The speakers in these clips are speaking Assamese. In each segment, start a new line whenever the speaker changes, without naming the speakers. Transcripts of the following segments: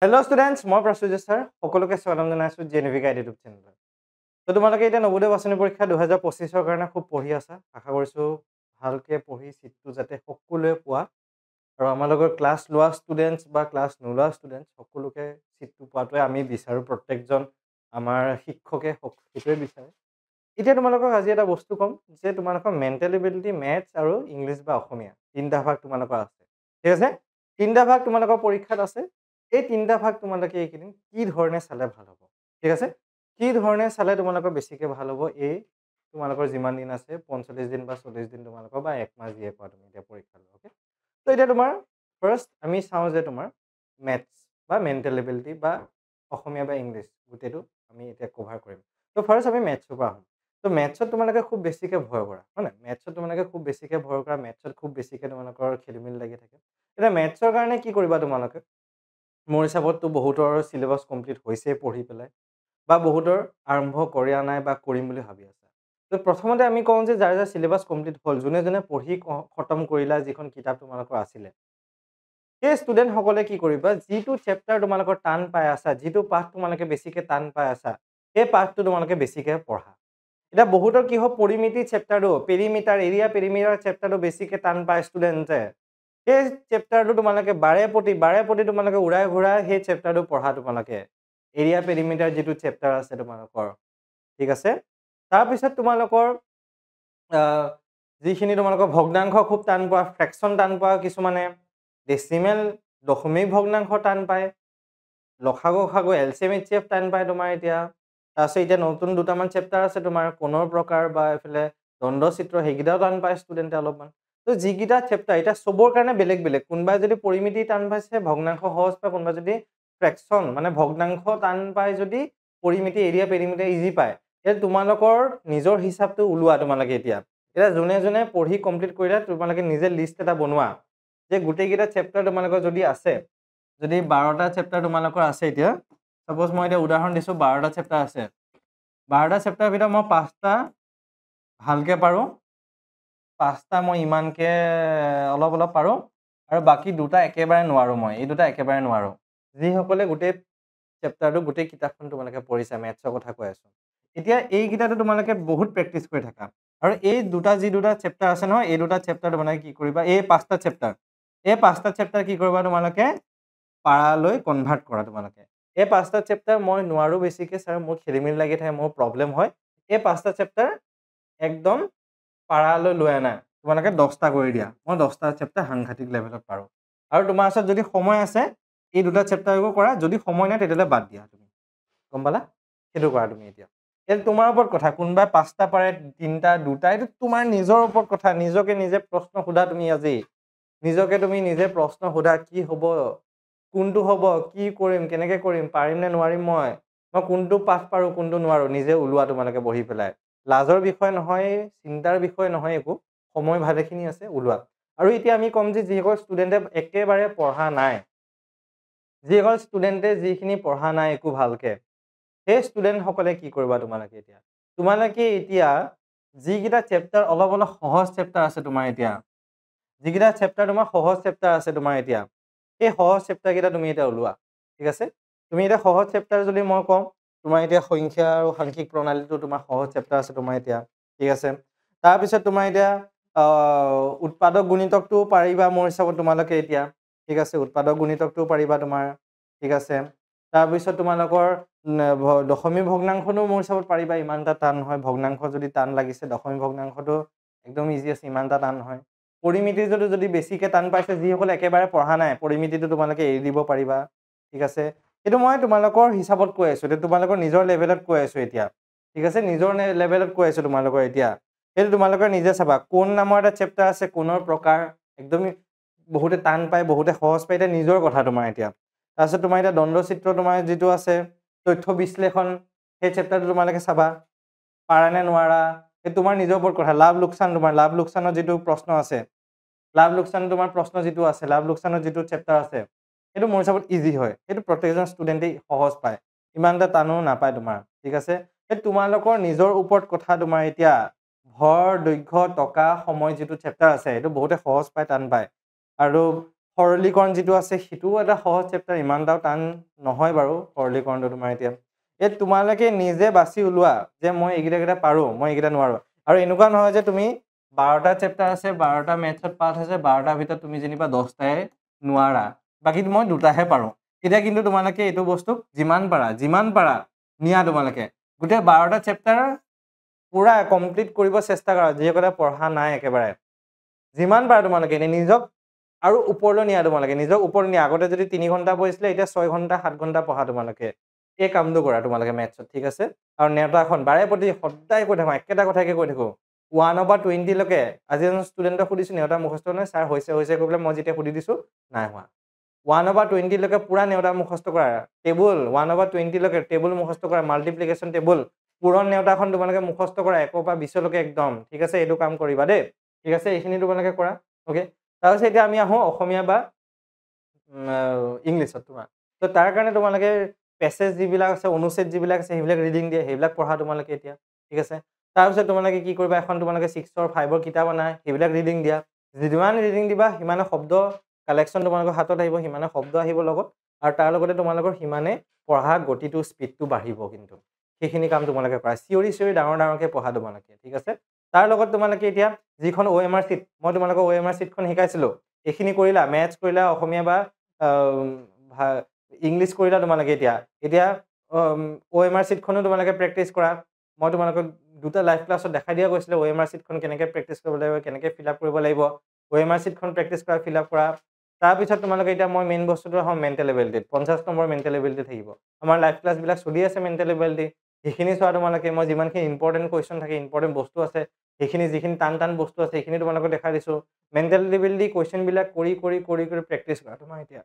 Hello students, মই প্ৰসুজিত sir, সকলোকে স্বাগতম জনাইছো জেনেভিকা ইউটিউব চেনেলত। তো তোমালোকে এতিয়া নৱোদয় বাছনি পৰীক্ষা 2025 ৰ কাৰণে খুব পঢ়ি আছা। আশা কৰিছো ভালকে পঢ়ি সিটটো যাতে সকলোৱে পোৱা আৰু আমাৰ লগত ক্লাছ লোৱা ষ্টুডেন্টস বা ক্লাছ নোলোৱা ষ্টুডেন্টস সকলোকে সিটটো পোৱাটোৱে আমি বিচাৰো প্ৰত্যেকজন আমাৰ শিক্ষকে সকলোৱে বিচাৰে। এতিয়া তোমালোকক আজি এটা বস্তু কম যে তোমালোকৰ মেণ্টেল এবিলিটি, মেথছ আৰু ইংলিছ বা অসমীয়া তিনিটা ভাগ তোমালোকৰ আছে। ঠিক আছে? তিনিটা ভাগ তোমালোকৰ পৰীক্ষাত আছে। এই তিনিটা ভাগ তোমালোকে এইকেইদিন কি ধৰণে চালে ভাল হ'ব? ঠিক আছে? কি ধৰণে চালে তোমালোকৰ বেছিকে ভাল হ'ব এই তোমালোকৰ যিমান দিন আছে 45 দিন বা 40 দিন তোমালোকৰ বা এক মাহ যিয়ে পোৱা তুমি এতিয়া পৰীক্ষালৈ। অ'কে? তো এতিয়া তোমাৰ ফাৰ্ষ্ট আমি চাওঁ যে তোমাৰ মেথছ বা মেণ্টেল এবিলিটি বা অসমীয়া বা ইংলিছ গোটেইটো আমি এতিয়া কভাৰ কৰিম। তো ফাৰ্ষ্ট আমি মেথছৰ পৰা আহোঁ। তো মেথছত তোমালোকে খুব বেছিকে ভয় কৰা, হয় নাই? মেথছত তোমালোকে খুব বেছিকে ভয় কৰা, মেথছত খুব বেছিকে তোমালোকৰ খেলিমেলি লাগি থাকে। এতিয়া মেথছৰ কাৰণে কি কৰিবা তোমালোকে? মোৰ হিচাপততো বহুতৰ চিলেবাছ কমপ্লিট হৈছেই পঢ়ি পেলাই বা বহুতৰ আৰম্ভ কৰা নাই বা কৰিম বুলি ভাবি আছে। তো প্ৰথমতে আমি কওঁ যে যাৰ যাৰ চিলেবাছ কমপ্লিট হ'ল, যোনে যোনে পঢ়ি খতম কৰিলা যিখন কিতাপ তোমালোকৰ আছিলে, সেই ষ্টুডেণ্টসকলে কি কৰিবা, যিটো চেপ্টাৰ তোমালোকৰ টান পাই আছা, যিটো পাঠ তোমালোকে বেছিকে টান পাই আছা, সেই পাঠটো তোমালোকে বেছিকে পঢ়া। এতিয়া বহুতৰ কি হয় পৰিমিতি চেপ্টাৰটো, এৰিয়া পেৰিমিটাৰ চেপ্টাৰটো বেছিকে টান পায় ষ্টুডেণ্টে। সেই চেপ্টাৰটো তোমালোকে বাৰে প্ৰতি তোমালোকে উৰাই ঘূৰাই সেই চেপ্টাৰটো পঢ়া তোমালোকে। এৰিয়া পেৰিমিটাৰ যিটো চেপ্টাৰ আছে তোমালোকৰ। ঠিক আছে? তাৰপিছত তোমালোকৰ যিখিনি তোমালোকৰ ভগ্নাংশ খুব টান পোৱা, ফ্ৰেকশ্যন টান পোৱা কিছুমানে, ডেচিমেল দশমিক ভগ্নাংশ টান পায়, লসাগু এলচিএম এইচচিএফ টান পায় তোমাৰ এতিয়া। তাৰপিছত এতিয়া নতুন দুটামান চেপ্টাৰ আছে তোমাৰ কোণৰ প্ৰকাৰ বা এইফালে দ্বন্দ্বচিত্ৰ, সেইকেইটাও টান পায় ষ্টুডেণ্টে অলপমান। তো যিকেইটা চেপ্টাৰ এতিয়া চবৰ কাৰণে বেলেগ বেলেগ, কোনোবাই যদি পৰিমিতি টান পাইছে ভগ্নাংশ সহজ পায়, কোনোবাই যদি ফ্ৰেকশ্যন মানে ভগ্নাংশ টান পায় যদি পৰিমিতি এৰিয়া পেৰিমিটাৰ ইজি পায়। এতিয়া তোমালোকৰ নিজৰ হিচাপটো ওলোৱা তোমালোকে এতিয়া যোনে যোনে পঢ়ি কমপ্লিট কৰিলে তোমালোকে নিজে লিষ্ট এটা বনোৱা যে গোটেইকেইটা চেপ্টাৰ তোমালোকৰ যদি আছে, যদি 12টা চেপ্টাৰ তোমালোকৰ আছে, এতিয়া চাপ'জ মই এতিয়া উদাহৰণ দিছোঁ 12টা চেপ্টাৰ আছে, 12টা চেপ্টাৰৰ ভিতৰত মই 5টা ভালকে পাৰোঁ, 5টা মই ইমানকে অলপ অলপ পাৰোঁ, আৰু বাকী দুটা একেবাৰে নোৱাৰোঁ। মই এই দুটা একেবাৰে নোৱাৰোঁ। যিসকলে গোটেই চেপ্টাৰটো গোটেই কিতাপখন তোমালোকে পঢ়িছা, মেথছৰ কথা কৈ আছোঁ, এতিয়া এইকেইটাটো তোমালোকে বহুত প্ৰেক্টিচ কৰি থাকা। আৰু এই যি দুটা চেপ্টাৰ আছে নহয়, এই দুটা চেপ্টাৰ তোমালোকে কি কৰিবা, এই 5টা চেপ্টাৰ কি কৰিবা তোমালোকে পাৰালৈ কনভাৰ্ট কৰা তোমালোকে। এই 5টা চেপ্টাৰ মই নোৱাৰোঁ বেছিকে ছাৰ, মোৰ খেলিমেলি লাগি থাকে, মোৰ প্ৰব্লেম হয়, এই 5টা চেপ্টাৰ একদম পাৰালৈ লৈ আনা, তোমালোকে 10টা কৰি দিয়া। মই 10টা চেপ্টাৰ সাংঘাতিক লেভেলত পাৰোঁ। আৰু তোমাৰ ওচৰত যদি সময় আছে এই দুটা চেপ্টাৰকো কৰা, যদি সময় নাই তেতিয়াহ'লে বাদ দিয়া তুমি। গম পালা? সেইটো কৰা তুমি এতিয়া। এইটো তোমাৰ ওপৰত কথা, কোনোবাই 5টা পাৰে, 3টা, 2টা, এইটো তোমাৰ নিজৰ ওপৰত কথা। নিজকে নিজে প্ৰশ্ন সোধা তুমি আজি। নিজকে তুমি নিজে প্ৰশ্ন সোধা, কি হ'ব, কোনটো হ'ব, কি কৰিম, কেনেকে কৰিম, পাৰিম নে নোৱাৰিম, মই কোনটো পাঠ পাৰোঁ, কোনটো নোৱাৰোঁ, নিজে ওলোৱা তোমালোকে বহি পেলাই। লাজৰ বিষয় নহয়, চিন্তাৰ বিষয় নহয় একো, সময় ভালেখিনি আছে, ওলোৱা। আৰু এতিয়া আমি ক'ম যে যিসকল ষ্টুডেণ্টে একেবাৰে পঢ়া নাই, যিসকল ষ্টুডেণ্টে যিখিনি পঢ়া নাই একো ভালকে, সেই ষ্টুডেণ্টসকলে কি কৰিবা তোমালোকে এতিয়া? তোমালোকে এতিয়া যিকেইটা চেপ্টাৰ অলপ অলপ সহজ চেপ্টাৰ আছে তোমাৰ এতিয়া, যিকেইটা চেপ্টাৰ তোমাৰ সহজ চেপ্টাৰ আছে তোমাৰ এতিয়া, সেই সহজ চেপ্টাৰকেইটা তুমি এতিয়া ওলোৱা। ঠিক আছে? তুমি এতিয়া সহজ চেপ্টাৰ যদি মই কওঁ, তোমাৰ এতিয়া সংখ্যা আৰু সাংখ্যিক প্ৰণালীটো তোমাৰ সহজ চেপ্টাৰ আছে তোমাৰ এতিয়া। ঠিক আছে? তাৰপিছত তোমাৰ এতিয়া উৎপাদক গুণিতকটোও পাৰিবা মোৰ হিচাপত তোমালোকে এতিয়া। ঠিক আছে? উৎপাদক গুণিতকটোও পাৰিবা তোমাৰ। ঠিক আছে? তাৰপিছত তোমালোকৰ দশমী ভগ্নাংশটো মোৰ হিচাপত পাৰিবা, ইমান এটা টান নহয়। ভগ্নাংশ যদি টান লাগিছে, দশমী ভগ্নাংশটো একদম ইজি আছে, ইমান এটা টান নহয়। পৰিমিতি যদি বেছিকে টান পাইছে, যিসকলে একেবাৰে পঢ়া নাই, পৰিমিতিটো তোমালোকে এৰি দিব পাৰিবা। ঠিক আছে? সেইটো মই তোমালোকৰ হিচাপত কৈ আছোঁ, সেইটো তোমালোকৰ নিজৰ লেভেলত কৈ আছোঁ এতিয়া। ঠিক আছে? নিজৰ লেভেলত কৈ আছোঁ তোমালোকৰ এতিয়া। সেইটো তোমালোকে নিজে চাবা। কোণ নামৰ এটা চেপ্টাৰ আছে, কোণৰ প্ৰকাৰ, একদমেই বহুতে টান পায়, বহুতে সহজ পায়, এতিয়া নিজৰ কথা তোমাৰ এতিয়া। তাৰপিছত তোমাৰ এতিয়া দ্বন্দ্বচিত্ৰ তোমাৰ যিটো আছে, তথ্য বিশ্লেষণ, সেই চেপ্টাৰটো তোমালোকে চাবা। পাৰা নে নোৱাৰা, সেই তোমাৰ নিজৰ ওপৰত কথা। লাভ লোকচান, তোমাৰ লাভ লোকচানৰ যিটো প্ৰশ্ন আছে, লাভ লোকচান তোমাৰ প্ৰশ্ন যিটো আছে, লাভ লোকচানৰ যিটো চেপ্টাৰ আছে, সেইটো মোৰ হিচাপত ইজি হয়। সেইটো প্ৰত্যেকজন ষ্টুডেণ্টেই সহজ পায়, ইমান এটা টানো নাপায় তোমাৰ। ঠিক আছে? সেই তোমালোকৰ নিজৰ ওপৰত কথা তোমাৰ এতিয়া। ভৰ, দৈৰ্ঘ্য, টকা, সময় যিটো চেপ্টাৰ আছে, সেইটো বহুতে সহজ পায়, টান পায়। আৰু সৰলীকৰণ যিটো আছে সিটোও এটা সহজ চেপ্টাৰ, ইমানটাও টান নহয় বাৰু সৰলীকৰণটো তোমাৰ এতিয়া। এই তোমালোকে নিজে বাছি ওলোৱা যে মই এইকেইটা পাৰোঁ, মই এইকেইটা নোৱাৰোঁ। আৰু এনেকুৱা নহয় যে তুমি 12টা চেপ্টাৰ আছে, 12টা মেথছত পাঠ আছে, 12টাৰ ভিতৰত তুমি যেনিবা 10টাই নোৱাৰা, বাকী মই 2টাহে পাৰোঁ। তেতিয়া কিন্তু তোমালোকে এইটো বস্তুক যিমান পাৰা নিয়া তোমালোকে। গোটেই 12টা চেপ্টাৰ পুৰা কমপ্লিট কৰিব চেষ্টা কৰা, যিসকলে পঢ়া নাই একেবাৰে। যিমান পাৰা তোমালোকে নিজক আৰু ওপৰলৈ নিয়া তোমালোকে, নিজক ওপৰলৈ নিয়া। আগতে যদি 3 ঘণ্টা পঢ়িছিলে, এতিয়া 6 ঘণ্টা 7 ঘণ্টা পঢ়া তোমালোকে। এই কামটো কৰা তোমালোকে মেথছত, ঠিক আছে? আৰু নেওতাখন বাৰে প্ৰতি সদায় কৈ থাকোঁ, একেটা কথাকে কৈ থাকোঁ। 1 পৰা 20 লৈকে আজি এজন ষ্টুডেণ্টক সুধিছোঁ নেওতা মুখস্থ নহয়, ছাৰ হৈছে কৈ পেলাই মই যেতিয়া সুধি দিছোঁ, নাই হোৱা। 1 পৰা 20 লৈকে পুৰা নেওতা মুখস্থ কৰা। টেবুল 1 পৰা 20 লৈকে টেবুল মুখস্থ কৰা, মাল্টিপ্লিকেশ্যন টেবুল পুৰণ নেওতাখন তোমালোকে মুখস্থ কৰা 1 পৰা 20 লৈকে একদম, ঠিক আছে? এইটো কাম কৰিবা দেই, ঠিক আছে? এইখিনি তোমালোকে কৰা, অ'কে? তাৰপিছত এতিয়া আমি আহোঁ অসমীয়া বা ইংলিছত তোমাৰ। তো তাৰ কাৰণে তোমালোকে পেছেজ যিবিলাক আছে, অনুচ্ছেদ যিবিলাক আছে, সেইবিলাক ৰিডিং দিয়ে, সেইবিলাক পঢ়া তোমালোকে এতিয়া, ঠিক আছে? তাৰপিছত তোমালোকে কি কৰিবা, এখন তোমালোকে 6 আৰু 5ৰ কিতাপ আনা, সেইবিলাক ৰিডিং দিয়া। যিমান ৰিডিং দিবা সিমানে শব্দ কালেকশ্যন তোমালোকৰ হাতত আহিব, সিমানে শব্দ আহিব লগত, আৰু তাৰ লগতে তোমালোকৰ সিমানে পঢ়া গতিটো স্পীডটো বাঢ়িব কিন্তু। সেইখিনি কাম তোমালোকে কৰা। চিঞৰি ডাঙৰকৈ পঢ়া তোমালোকে, ঠিক আছে? তাৰ লগত তোমালোকে এতিয়া যিখন OMR চিট, মই তোমালোকক OMR চিটখন শিকাইছিলোঁ, এইখিনি কৰিলা, মেথছ কৰিলা, অসমীয়া বা ইংলিছ কৰিলা তোমালোকে এতিয়া। এতিয়া OMR চিটখনো তোমালোকে প্ৰেক্টিছ কৰা। মই তোমালোকক 2টা লাইভ ক্লাছত দেখাই দিয়া গৈছিলে OMR চিটখন কেনেকৈ প্ৰেক্টিছ কৰিব লাগিব, কেনেকৈ ফিল আপ কৰিব লাগিব। OMR চিটখন প্ৰেক্টিছ কৰা, ফিল আপ কৰা। তাৰপিছত তোমালোকে এতিয়া মই মেইন বস্তুটো আহোঁ মেণ্টেল এবিলিটিত। 50 নম্বৰ মেণ্টেল এবিলিটি থাকিব। আমাৰ লাইভ ক্লাছবিলাক চলি আছে মেণ্টেল এবিলিটি। সেইখিনি চোৱা তোমালোকে, মই যিমানখিনি ইম্পৰ্টেণ্ট কুৱেশ্যন থাকে, ইম্পৰ্টেণ্ট বস্তু আছে, সেইখিনি যিখিনি টান বস্তু আছে, সেইখিনি তোমালোকক দেখাই দিছোঁ। মেণ্টেল এবিলিটি কুৱেশ্যনবিলাক কৰি প্ৰেক্টিছ কৰা তোমাৰ এতিয়া,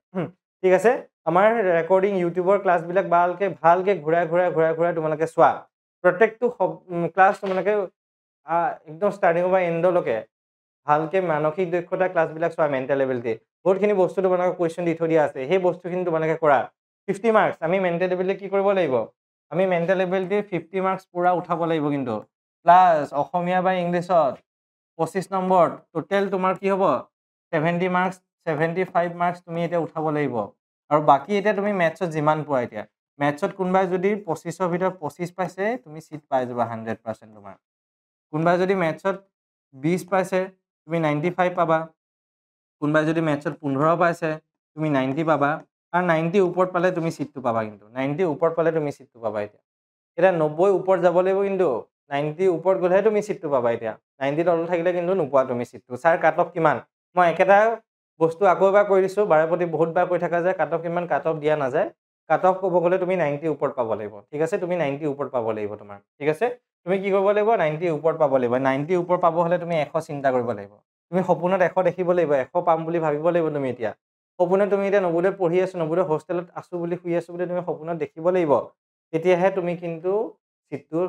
ঠিক আছে? আমাৰ ৰেকৰ্ডিং ইউটিউবৰ ক্লাছবিলাক ভালকৈ ঘূৰাই তোমালোকে চোৱা। প্ৰত্যেকটো ক্লাছ তোমালোকে একদম ষ্টাৰ্টিঙৰ পৰা এণ্ডলৈকে ভালকৈ মানসিক দক্ষতা ক্লাছবিলাক চোৱা, মেণ্টেল এবিলিটি। বহুতখিনি বস্তু তোমালোকক কুৱেশ্যন দি থৈ দিয়া আছে, সেই বস্তুখিনি তোমালোকে কৰা। 50 মাৰ্কছ, আমি মেণ্টেল এবিলিটি কি কৰিব লাগিব? আমি মেণ্টেল এবিলিটি 50 মাৰ্কছ পূৰা উঠাব লাগিব কিন্তু। প্লাছ অসমীয়া বা ইংলিছত 25 নম্বৰ, টোটেল তোমাৰ কি হ'ব? 70 মাৰ্কছ, 75 মাৰ্কছ তুমি এতিয়া উঠাব লাগিব। আৰু বাকী এতিয়া তুমি মেথছত যিমান পোৱা এতিয়া, মেথছত কোনোবাই যদি 25ৰ ভিতৰত 25 পাইছে, তুমি চিট পাই যাবা 100% তোমাৰ। কোনোবাই যদি মেথছত 20 পাইছে, তুমি 95 পাবা। কোনোবাই যদি মেথছত 15 পাইছে, তুমি 90 পাবা। আৰু 90 ওপৰত পালে তুমি চিটটো পাবা কিন্তু। 90 ওপৰত পালে তুমি চিটটো পাবা এতিয়া। এতিয়া 90 ওপৰত যাব লাগিব কিন্তু। 90 ওপৰত গ'লেহে তুমি চিটটো পাবা এতিয়া। 90 তলত থাকিলে কিন্তু নোপোৱা তুমি চিটটো। ছাৰ কাট অফ কিমান? মই একেটা বস্তু আকৌ এবাৰ কৈ দিছোঁ, বাৰে প্ৰতি বহুতবাৰ কৈ থকা যায়, কাট অফ কিমান? কাট অফ দিয়া নাযায়। কাট অফ ক'ব গ'লে তুমি 90 ওপৰত পাব লাগিব, ঠিক আছে? তুমি 90 ওপৰত পাব লাগিব তোমাৰ, ঠিক আছে? তুমি কি কৰিব লাগিব? 90 ওপৰত পাব লাগিব। 90 ওপৰত পাব হ'লে তুমি 100 চিন্তা কৰিব লাগিব। তুমি সপোনত 100 দেখিব লাগিব, 100 পাম বুলি ভাবিব লাগিব তুমি এতিয়া। সপোনত তুমি এতিয়া 90 পঢ়ি আছোঁ, 90 হোষ্টেলত আছোঁ বুলি, শুই আছোঁ বুলি তুমি সপোনত দেখিব লাগিব। তেতিয়াহে তুমি কিন্তু চিটটো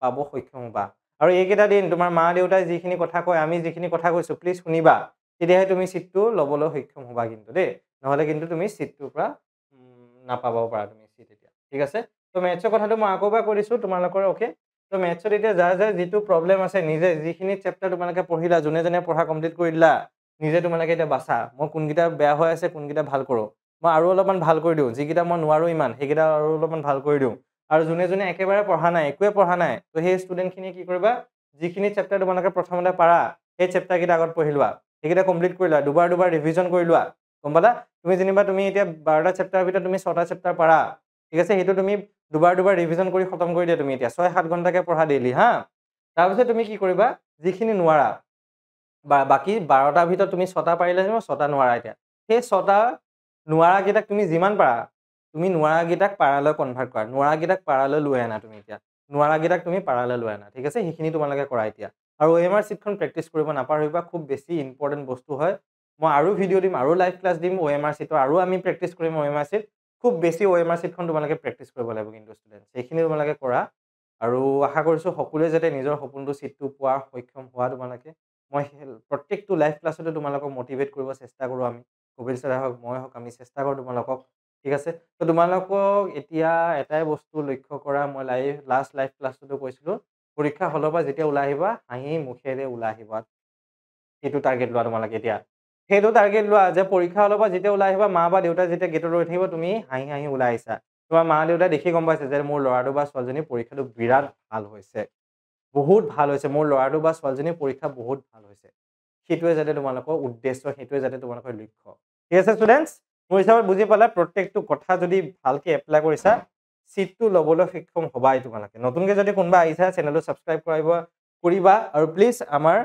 পাব সক্ষম হ'বা। আৰু এইকেইটা দিন তোমাৰ মা দেউতাই যিখিনি কথা কয়, আমি যিখিনি কথা কৈছোঁ, প্লিজ শুনিবা। তেতিয়াহে তুমি চিটটো ল'বলৈ সক্ষম হ'বা কিন্তু দেই। নহ'লে কিন্তু তুমি চিটটোৰ পৰা নাপাবও পাৰা তুমি চিট এতিয়া, ঠিক আছে? তো মেথছৰ কথাটো মই আকৌ এবাৰ কৈ দিছোঁ তোমালোকৰ, অ'কে? তো মেথছত এতিয়া যাৰ যিটো প্ৰব্লেম আছে, নিজে যিখিনি চেপ্টাৰ তোমালোকে পঢ়িলা, যোনে পঢ়া কমপ্লিট কৰি দিলা, নিজে তোমালোকে এতিয়া বাছা। মই কোনকেইটা বেয়া হৈ আছে, কোনকেইটা ভাল কৰোঁ। মই আৰু অলপমান ভাল কৰি দিওঁ। যিকেইটা মই নোৱাৰোঁ ইমান, সেইকেইটা আৰু অলপমান ভাল কৰি দিওঁ। আৰু যোনে একেবাৰে পঢ়া নাই, একোৱে পঢ়া নাই, তো সেই ষ্টুডেণ্টখিনি কি কৰিবা? যিখিনি চেপ্টাৰ তোমালোকে প্ৰথমতে পাৰা, সেই চেপ্টাৰকেইটা আগত পঢ়ি লোৱা। সেইকেইটা কমপ্লিট কৰি লোৱা, দুবাৰ ৰিভিজন কৰি লোৱা, গম পালা? তুমি যেনিবা তুমি এতিয়া 12টা চেপ্টাৰৰ ভিতৰত তুমি 6টা চেপ্টাৰ পাৰা, ঠিক আছে? সেইটো তুমি দুবাৰ ৰিভিজন কৰি খতম কৰি দিয়া তুমি এতিয়া। 6-7 ঘণ্টাকৈ পঢ়া ডেইলি, হা? তাৰপিছত তুমি কি কৰিবা? যিখিনি নোৱাৰা, বাকী 12টাৰ ভিতৰত তুমি 6টা পাৰিলে, 6টা নোৱাৰা এতিয়া। সেই 6টা নোৱাৰাকেইটাক তুমি যিমান পাৰা, তুমি নোৱাৰাকেইটাক পাৰালৈ কনভাৰ্ট কৰা। নোৱাৰাকেইটাক পাৰালৈ লৈ আনা তুমি এতিয়া। নোৱাৰাকেইটাক তুমি পাৰালৈ লৈ আনা, ঠিক আছে? সেইখিনি তোমালোকে কৰা এতিয়া। আৰু OMR চিটখন প্ৰেক্টিছ কৰিব নাপাহৰিবা, খুব বেছি ইম্পৰ্টেণ্ট বস্তু হয়। মই আৰু ভিডিঅ' দিম, আৰু লাইভ ক্লাছ দিম OMR চিটৰ, আৰু আমি প্ৰেক্টিছ কৰিম OMR চিট। খুব বেছি OMR চিটখন তোমালোকে প্ৰেক্টিছ কৰিব লাগিব কিন্তু ষ্টুডেণ্ট। সেইখিনি তোমালোকে কৰা। আৰু আশা কৰিছোঁ সকলোৱে যাতে নিজৰ সপোনটো চিটটো পোৱাৰ সক্ষম হোৱা তোমালোকে। মই প্ৰত্যেকটো লাইভ ক্লাছতে তোমালোকক মটিভেট কৰিব চেষ্টা কৰোঁ আমি। কপিল ছাৰে হওক, মই হওক, আমি চেষ্টা কৰোঁ তোমালোকক, ঠিক আছে? তো তোমালোকক এতিয়া এটাই বস্তু লক্ষ্য কৰা, মই লাষ্ট লাইভ ক্লাছটোতো কৈছিলোঁ, পৰীক্ষা হলৰ পৰা যেতিয়া ওলাই আহিবা, হাঁহি মুখেৰে ওলাই আহিবা। সেইটো টাৰ্গেট লোৱা তোমালোকে এতিয়া। সেইটো টাৰ্গেট লোৱা যে পৰীক্ষা হলৰ পৰা যেতিয়া ওলাই আহিবা মা বা দেউতা যেতিয়া গেটত ৰৈ থাকিব তুমি হাঁহি হাঁহি ওলাই আহিছা তোমাৰ মা দেউতাই দেখি গম পাইছে যে মোৰ ল'ৰাটো বা ছোৱালীজনীৰ পৰীক্ষাটো বিৰাট ভাল হৈছে বহুত ভাল হৈছে মোৰ ল'ৰাটো বা ছোৱালীজনীৰ পৰীক্ষা বহুত ভাল হৈছে সেইটোৱে যাতে তোমালোকৰ উদ্দেশ্য সেইটোৱে যাতে তোমালোকৰ লক্ষ্য ঠিক আছে ষ্টুডেণ্টছ মোৰ হিচাপত বুজি পালা প্ৰত্যেকটো কথা যদি ভালকে এপ্লাই কৰিছা চিটটো ল'বলৈ সক্ষম হবাই তোমালোকে নতুনকৈ যদি কোনোবা আহিছা চেনেলটো ছাবস্ক্ৰাইব কৰিবা আৰু প্লিজ আমাৰ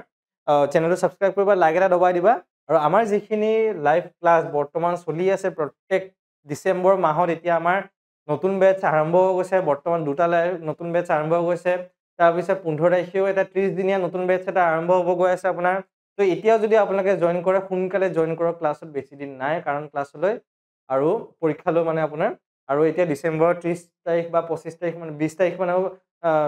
চেনেলটো ছাবস্ক্ৰাইব কৰিবা লাইক এটা দবাই দিবা আৰু আমাৰ যিখিনি লাইভ ক্লাছ বৰ্তমান চলি আছে প্ৰত্যেক ডিচেম্বৰ মাহত এতিয়া আমাৰ নতুন বেটছ আৰম্ভ হৈ গৈছে বৰ্তমান দুটা নতুন বেটছ আৰম্ভ হৈ গৈছে তাৰপিছত 15 তাৰিখেও এটা 30 দিনীয়া নতুন বেটছ এটা আৰম্ভ হ'ব গৈ আছে আপোনাৰ তো এতিয়াও যদি আপোনালোকে জইন কৰে সোনকালে জইন কৰক ক্লাছত বেছি দিন নাই কাৰণ ক্লাছলৈ আৰু পৰীক্ষালৈ মানে আপোনাৰ আৰু এতিয়া ডিচেম্বৰৰ 30 তাৰিখ বা 25 তাৰিখ মানে 20 তাৰিখ মানৰ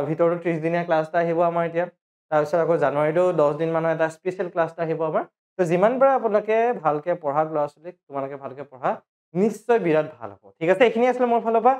ভিতৰতো 30 দিনীয়া ক্লাছ এটা আহিব আমাৰ এতিয়া তাৰপিছত আকৌ জানুৱাৰীতো 10 দিন মানৰ এটা স্পেচিয়েল ক্লাছ এটা আহিব আমাৰ তো যিমান পাৰে আপোনালোকে ভালকে পঢ়া ল'ৰা ছোৱালীক তোমালোকে ভালকে পঢ়া নিশ্চয় বিৰাট ভাল হ'ব ঠিক আছে এইখিনি আছিলে মোৰ ফালৰ পৰা